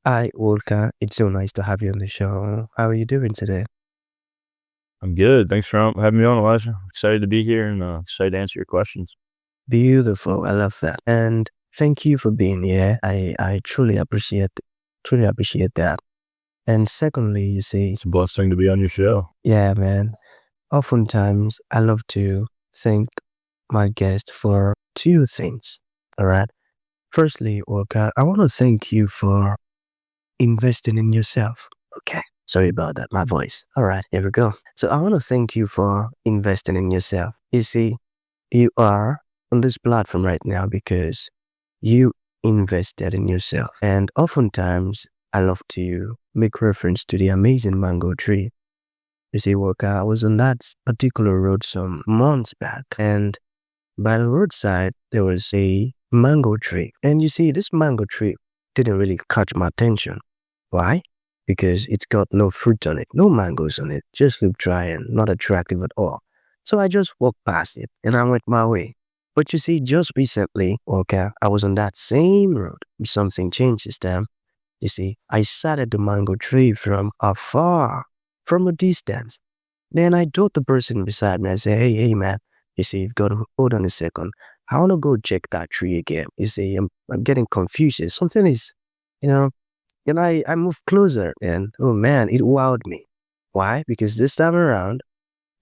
Hi, Wolka. It's so nice to have you on the show. How are you doing today? I'm good. Thanks for having me on, Elijah. Excited to be here and excited to answer your questions. Beautiful. I love that. And thank you for being here. I truly appreciate that. And secondly, you see, It's a blessing to be on your show. yeah, man, oftentimes I love to thank my guest for two things. All right. Firstly, Wolka, I want to thank you for investing in yourself. Okay. Sorry about that, my voice. All right, here we go. So I want to thank you for investing in yourself. You see, you are on this platform right now because you invested in yourself. And oftentimes, I love to make reference to the amazing mango tree. You see, Walker, I was on that particular road some months back, and by the roadside, there was a mango tree. And you see, this mango tree didn't really catch my attention. Why? Because it's got no fruit on it, no mangoes on it, just look dry and not attractive at all. So I just walked past it and I went my way. But you see, just recently, okay, I was on that same road. Something changed this time. You see, I sat at the mango tree from afar, from a distance. Then I told the person beside me, I said, hey, man, you see, you've got to hold on a second. I want to go check that tree again. You see, I'm getting confused. Something is, you know, and I moved closer and oh man, it wowed me. Why? Because this time around,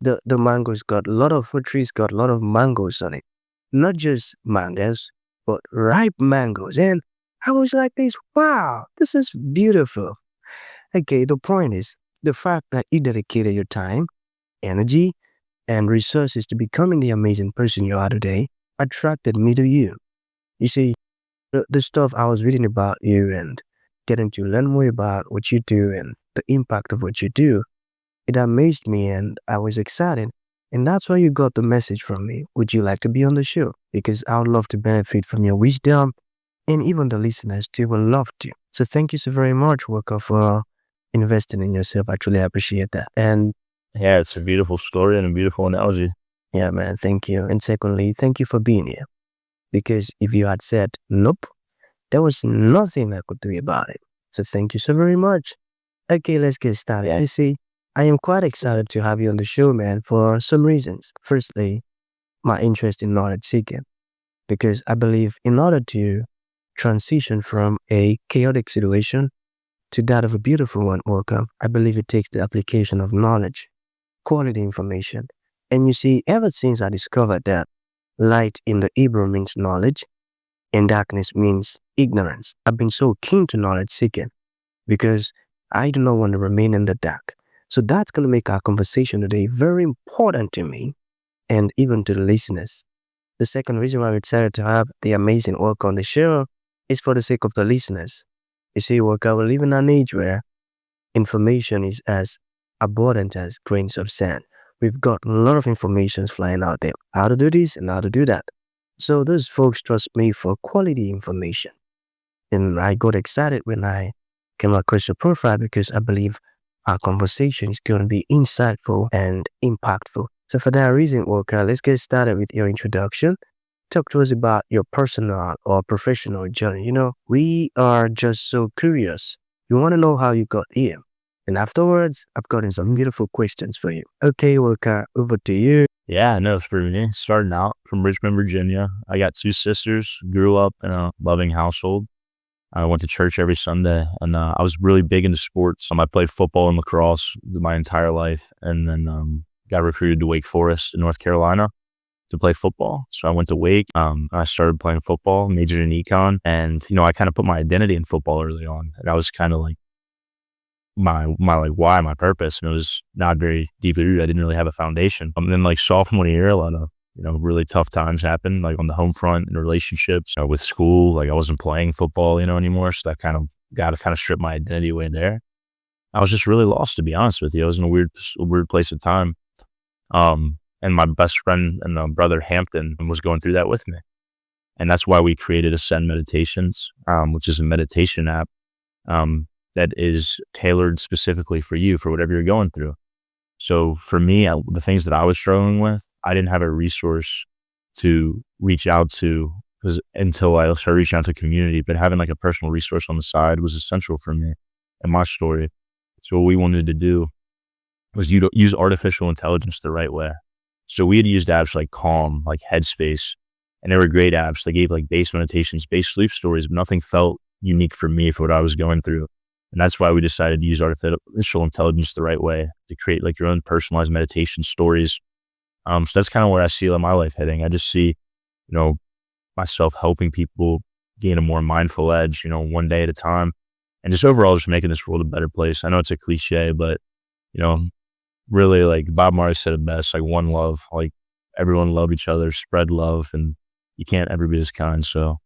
the mangoes got a lot of fruit trees got a lot of mangoes on it. Not just mangoes, but ripe mangoes. And I was like this, wow, this is beautiful. Okay, the point is the fact that you dedicated your time, energy, and resources to becoming the amazing person you are today attracted me to you. You see, the stuff I was reading about you and getting to learn more about what you do and the impact of what you do, it amazed me and I was excited. And that's why you got the message from me. Would you like to be on the show? Because I would love to benefit from your wisdom and even the listeners too will love to. So thank you so very much, Walker, for investing in yourself. I truly appreciate that. And Yeah, it's a beautiful story and a beautiful analogy. yeah, man, thank you. And secondly, thank you for being here. Because if you had said nope, there was nothing I could do about it. So thank you so very much. Okay, let's get started. I see. I am quite excited to have you on the show, man, for some reasons. Firstly, my interest in knowledge seeking, because I believe in order to transition from a chaotic situation to that of a beautiful one, welcome, I believe it takes the application of knowledge, quality information. And you see, ever since I discovered that light in the Hebrew means knowledge and darkness means ignorance, I've been so keen to knowledge seeking because I do not want to remain in the dark. So that's going to make our conversation today very important to me and even to the listeners. The second reason why we decided to have the amazing work on the show is for the sake of the listeners. You see, work, we live in an age where information is as abundant as grains of sand. We've got a lot of information flying out there, how to do this and how to do that. So those folks trust me for quality information. And I got excited when I came across your profile because I believe our conversation is going to be insightful and impactful. So for that reason, Walker, let's get started with your introduction. Talk to us about your personal or professional journey. You know, we are just so curious. We want to know how you got here. And afterwards, I've gotten some beautiful questions for you. Okay, Walker, over to you. Yeah, no, for me, starting out from Richmond, Virginia. I got two sisters, grew up in a loving household. I went to church every Sunday and I was really big into sports. I played football and lacrosse my entire life and then got recruited to Wake Forest in North Carolina to play football. So I went to Wake. I started playing football, majored in econ, and I kind of put my identity in football early on. And I was kind of like my like why, my purpose, and it was not very deeply rooted. I didn't really have a foundation. And then like sophomore year, a lot of really tough times happened, like on the home front in relationships, with school. Like I wasn't playing football, anymore. So that kind of got to kind of strip my identity away there. I was just really lost, to be honest with you. I was in a weird place at time. And my best friend and brother Hampton was going through that with me. And that's why we created Ascend Meditations, which is a meditation app that is tailored specifically for you, for whatever you're going through. So for me, the things that I was struggling with, I didn't have a resource to reach out to because until I started reaching out to the community, but having like a personal resource on the side was essential for me and my story. So what we wanted to do was use artificial intelligence the right way. So we had used apps like Calm, like Headspace, and they were great apps. They gave like base meditations, base sleep stories, but nothing felt unique for me for what I was going through. And that's why we decided to use artificial intelligence the right way to create like your own personalized meditation stories. So that's kind of where I see my life heading. I just see, you know, myself helping people gain a more mindful edge, one day at a time, and just overall just making this world a better place. I know it's a cliche, but you know, really, like Bob Marley said it best, like one love, like everyone love each other, spread love, and you can't ever be as kind. So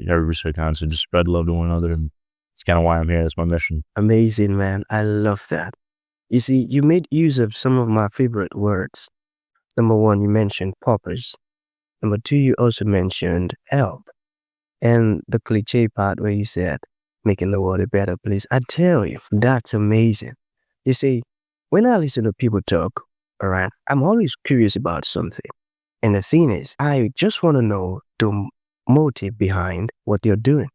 everybody's so kind. So just spread love to one another. And it's kind of why I'm here. That's my mission. Amazing, man. I love that. You see, you made use of some of my favorite words. Number one, you mentioned purpose. Number two, you also mentioned help. And the cliche part where you said, making the world a better place. I tell you, that's amazing. You see, when I listen to people talk, all right, I'm always curious about something. And the thing is, I just want to know the motive behind what they're doing.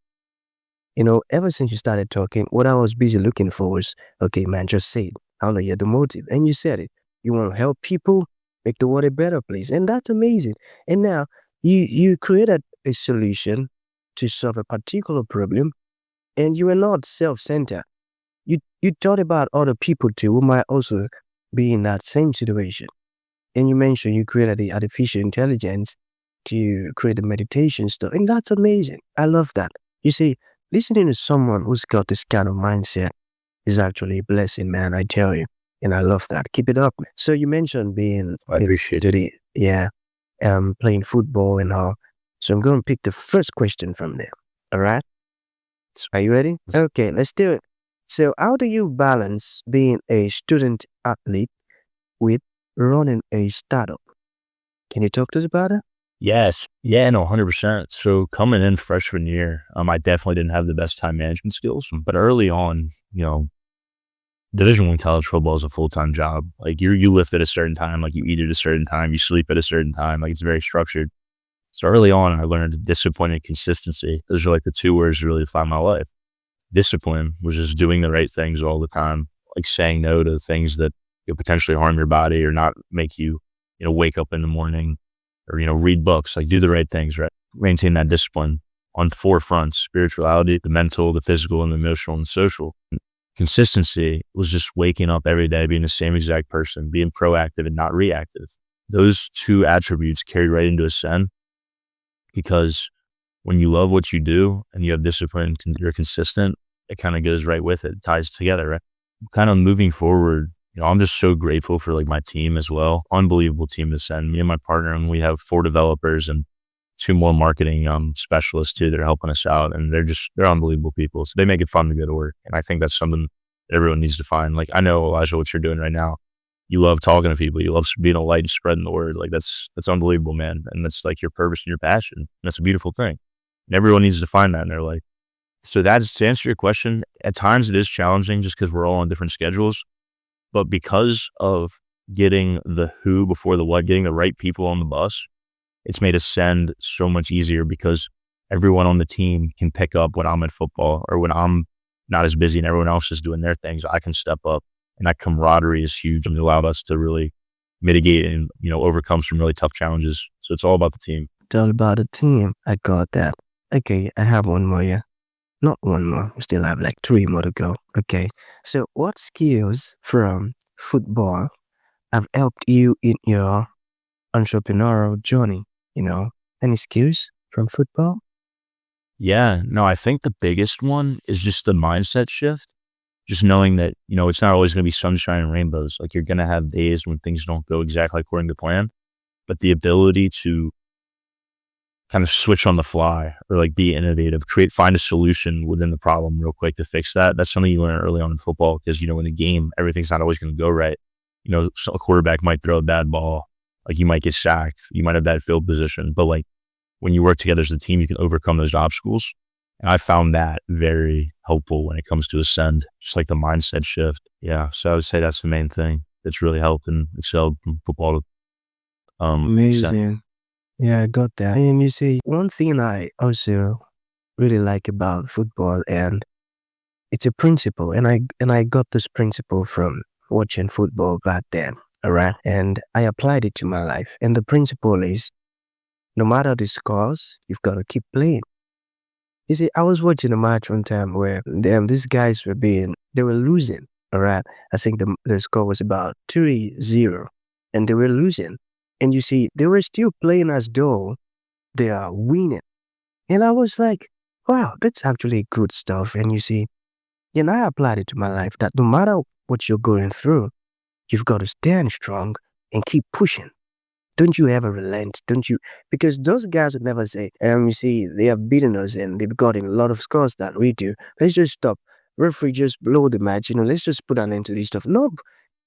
Ever since you started talking, what I was busy looking for was, okay, man, just say it. I want to hear the motive. And you said it. You want to help people make the world a better place. And that's amazing. And now you created a solution to solve a particular problem, and you were not self-centered. You thought about other people too who might also be in that same situation. And you mentioned you created the artificial intelligence to create the meditation stuff. And that's amazing. I love that. You see, listening to someone who's got this kind of mindset is actually a blessing, man, I tell you. And I love that. Keep it up. So you mentioned being I appreciate to it. the, yeah, playing football and all. So I'm going to pick the first question from there. All right. Are you ready? Okay, let's do it. So how do you balance being a student athlete with running a startup? Can you talk to us about it? Yes. Yeah, no, 100%. So coming in freshman year, I definitely didn't have the best time management skills, but early on, Division I college football is a full-time job. Like you lift at a certain time, like you eat at a certain time, you sleep at a certain time, like it's very structured. So early on, I learned discipline and consistency. Those are like the two words that really define my life. Discipline was just doing the right things all the time, like saying no to things that could potentially harm your body or not make you, wake up in the morning or, read books, like do the right things, right? Maintain that discipline on four fronts: spirituality, the mental, the physical, and the emotional and social. Consistency was just waking up every day, being the same exact person, being proactive and not reactive. Those two attributes carried right into Ascend, because when you love what you do and you have discipline and you're consistent, it kind of goes right with it, ties together, right? Kind of moving forward, I'm just so grateful for like my team as well. Unbelievable team to Ascend. Me and my partner, and we have 4 developers and 2 more marketing specialists too that are helping us out. And they're unbelievable people. So they make it fun to go to work. And I think that's something that everyone needs to find. Like I know, Elijah, what you're doing right now. You love talking to people. You love being a light and spreading the word. Like that's unbelievable, man. And that's like your purpose and your passion. And that's a beautiful thing. And everyone needs to find that in their life. So that's to answer your question. At times it is challenging just because we're all on different schedules. But because of getting the who before the what, getting the right people on the bus, it's made Ascend so much easier because everyone on the team can pick up when I'm at football or when I'm not as busy and everyone else is doing their things. I can step up, and that camaraderie is huge and it allowed us to really mitigate and, overcome some really tough challenges. So it's all about the team. It's all about the team. I got that. Okay, I have one more, yeah. Not one more. We still have like 3 more to go. Okay. So what skills from football have helped you in your entrepreneurial journey? Any skills from football? Yeah, no, I think the biggest one is just the mindset shift. Just knowing that, it's not always going to be sunshine and rainbows. Like you're going to have days when things don't go exactly according to plan, but the ability to kind of switch on the fly or like be innovative, find a solution within the problem real quick to fix that. That's something you learn early on in football because, in the game, everything's not always going to go right. So a quarterback might throw a bad ball, like you might get sacked, you might have bad field position, but like when you work together as a team, you can overcome those obstacles. And I found that very helpful when it comes to Ascend, just like the mindset shift. Yeah. So I would say that's the main thing that's really helped and excelled from football to Ascend. Amazing. Yeah, I got that. And you see, one thing I also really like about football, and it's a principle, and I got this principle from watching football back then. All right, and I applied it to my life. And the principle is, no matter the scores, you've got to keep playing. You see, I was watching a match one time where these guys they were losing. All right, I think the score was about 3-0, and they were losing. And you see, they were still playing as though they are winning. And I was like, wow, that's actually good stuff. And you see, and I applied it to my life that no matter what you're going through, you've got to stand strong and keep pushing. Don't you ever relent, don't you? Because those guys would never say, you see, they have beaten us and they've gotten a lot of scores that we do. Let's just stop. Referee just blow the match, let's just put an end to this stuff. Nope.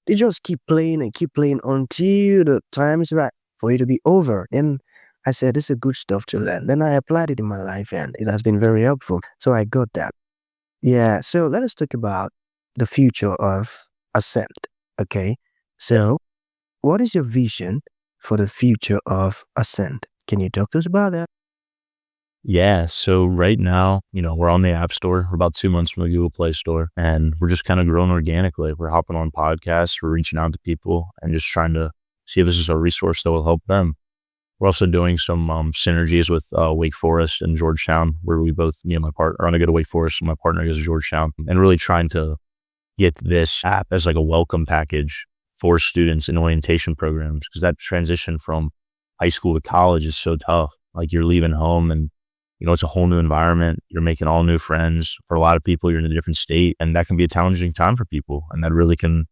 They just keep playing until the time is right for it to be over. And I said, this is good stuff to learn. Then I applied it in my life and it has been very helpful. So I got that. Yeah. So let us talk about the future of Ascent. Okay. So what is your vision for the future of Ascent? Can you talk to us about that? Yeah. So right now, we're on the App Store. We're about 2 months from the Google Play Store, and we're just kind of growing organically. We're hopping on podcasts, we're reaching out to people, and just trying to see if this is a resource that will help them. We're also doing some synergies with Wake Forest and Georgetown, where me and my partner are going to go to Wake Forest, and my partner goes to Georgetown, and really trying to get this app as like a welcome package for students in orientation programs, because that transition from high school to college is so tough. Like, you're leaving home and it's a whole new environment. You're making all new friends. For a lot of people, you're in a different state, and that can be a challenging time for people. And that really can,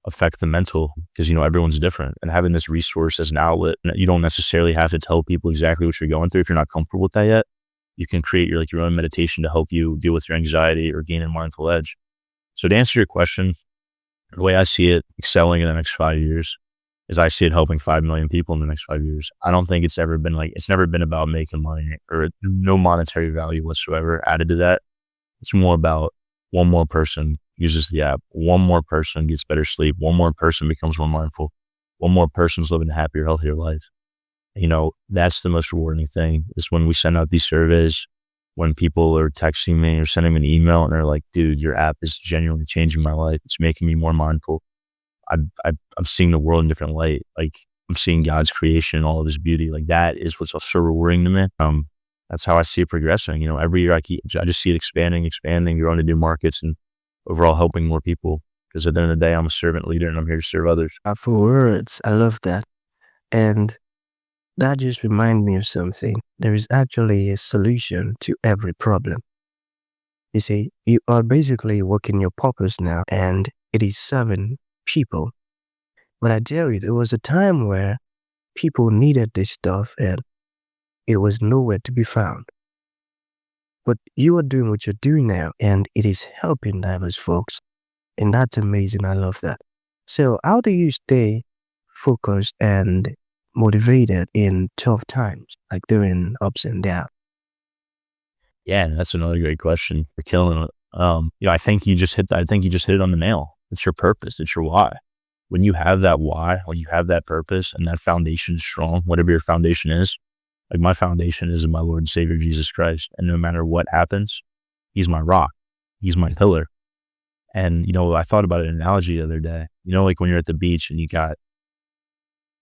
affect the mental, because, everyone's different. And having this resource as an outlet, you don't necessarily have to tell people exactly what you're going through if you're not comfortable with that yet. You can create your own meditation to help you deal with your anxiety or gain a mindful edge. So to answer your question, the way I see it excelling in the next 5 years is I see it helping 5 million people in the next 5 years. I don't think it's never been about making money or no monetary value whatsoever added to that. It's more about one more person uses the app, one more person gets better sleep, one more person becomes more mindful, one more person's living a happier, healthier life. That's the most rewarding thing, is when we send out these surveys, when people are texting me or sending me an email and they're like, dude, your app is genuinely changing my life. It's making me more mindful. I'm seeing the world in a different light. Like, I'm seeing God's creation, all of his beauty. Like, that is what's so rewarding to me. That's how I see it progressing. Every year I just see it expanding, growing to new markets, and overall helping more people. Because at the end of the day, I'm a servant leader and I'm here to serve others. For words, I love that. And that just reminds me of something. There is actually a solution to every problem. You see, you are basically working your purpose now, and it is serving people. But I tell you, there was a time where people needed this stuff and it was nowhere to be found. But you are doing what you're doing now, and it is helping diverse folks. And that's amazing. I love that. So, how do you stay focused and motivated in tough times, like during ups and downs? Yeah, that's another great question. You're killing it. I think you just hit it on the nail. It's your purpose. It's your why. When you have that why, when you have that purpose and that foundation is strong, whatever your foundation is, like, my foundation is in my Lord and Savior, Jesus Christ. And no matter what happens, he's my rock. He's my pillar. And, I thought about an analogy the other day, like when you're at the beach and you got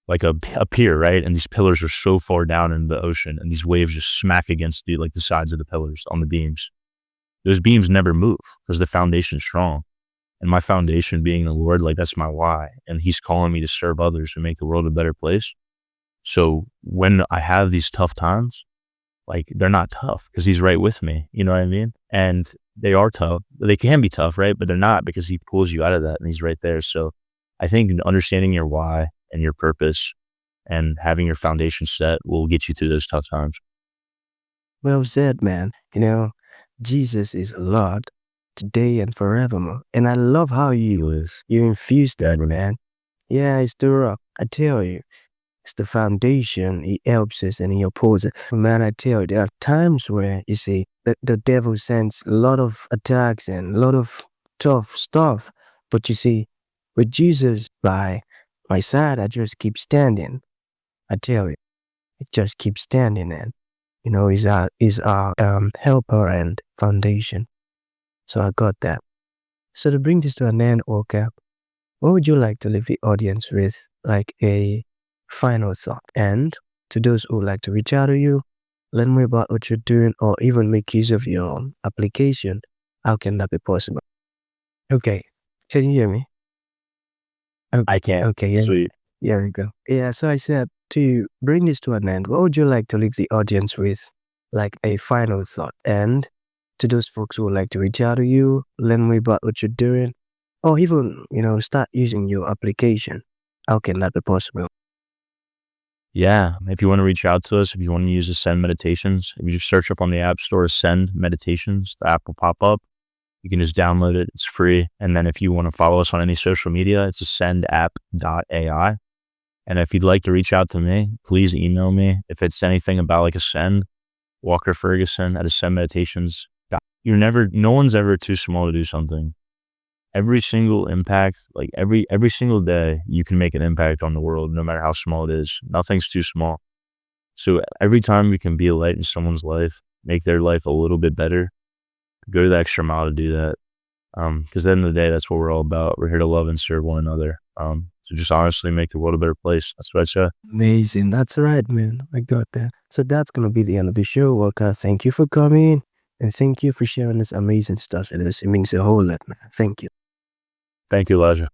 like a pier, right? And these pillars are so far down in the ocean, and these waves just smack against like the sides of the pillars on the beams. Those beams never move because the foundation's strong. And my foundation being the Lord, like, that's my why. And he's calling me to serve others and make the world a better place. So when I have these tough times, like, they're not tough because he's right with me. You know what I mean? And they are tough. They can be tough, right? But they're not, because he pulls you out of that and he's right there. So I think understanding your why and your purpose and having your foundation set will get you through those tough times. Well said, man. Jesus is Lord today and forevermore. And I love how you infuse that, man. Yeah, it's the rock. I tell you, it's the foundation. He helps us and he opposes. Man, I tell you, there are times where you see the devil sends a lot of attacks and a lot of tough stuff. But you see, with Jesus by my side, I just keep standing. I tell you. It just keeps standing and is our helper and foundation. So I got that. So to bring this to an end, Orca, what would you like to leave the audience with, like a final thought? And to those who would like to reach out to you, learn more about what you're doing, or even make use of your application, how can that be possible? Okay, can you hear me? I Okay, can't. okay, yeah, Sweet. there we go. Yeah, so I said to bring this to an end, what would you like to leave the audience with, like a final thought? And to those folks who would like to reach out to you, learn more about what you're doing, or even, start using your application, how can that be possible? Yeah. If you want to reach out to us, if you want to use Ascend Meditations, if you just search up on the App Store Ascend Meditations, the app will pop up. You can just download it. It's free. And then if you want to follow us on any social media, it's ascendapp.ai. And if you'd like to reach out to me, please email me. If it's anything about like Ascend, Walker Ferguson at Ascend Meditations. No one's ever too small to do something. Every single impact, like every single day, you can make an impact on the world, no matter how small it is. Nothing's too small. So every time we can be a light in someone's life, make their life a little bit better, go the extra mile to do that. Because at the end of the day, that's what we're all about. We're here to love and serve one another. So just honestly make the world a better place. That's what I say. Amazing. That's right, man. I got that. So that's going to be the end of the show, Walker. Thank you for coming. And thank you for sharing this amazing stuff with us. It means a whole lot, man. Thank you. Thank you, Elijah.